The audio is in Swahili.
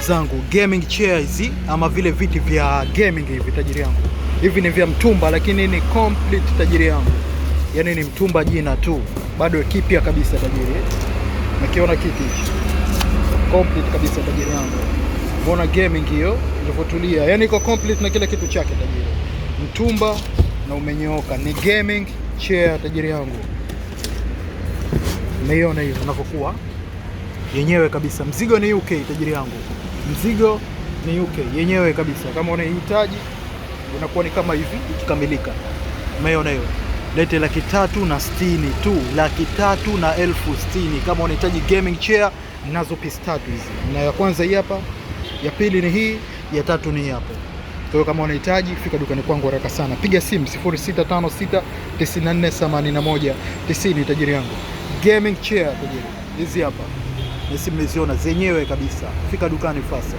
zangu, gaming chair hizi ama vile viti vya gaming hivi tajiri yangu. Hivi ni vya mtumba lakini ni complete tajiri yangu. Yaani ni mtumba jina tu. Bado kipya kabisa tajiri. Nakiona kiti hichi. Complete kabisa tajiri yangu. Mbona gaming hiyo ilivyotulia. Yaani iko complete na kila kitu chake tajiri. Mtumba na umenyooka. Ni gaming chair tajiri yangu. Umeiona hiyo unavyokuwa yenyewe kabisa. Mzigo ni UK tajiri yangu. Mzigo ni UK yenyewe kabisa. Kama unahitaji unakuwa ni kama hivi ikikamilika. Umeona hiyo? Lete 360,000 tu, 360,000. Kama unahitaji gaming chair, nazo piece 3 hizi. Na ya kwanza hii hapa, ya pili ni hii, ya tatu ni hapo. Kwa hiyo kama unahitaji fika dukani kwangu haraka sana. Piga simu 0656 9481 90 tajiri yangu. Gaming chair tajiri. Hizi hapa. Nisi mmeziona zenyewe kabisa. Fika dukani fasa.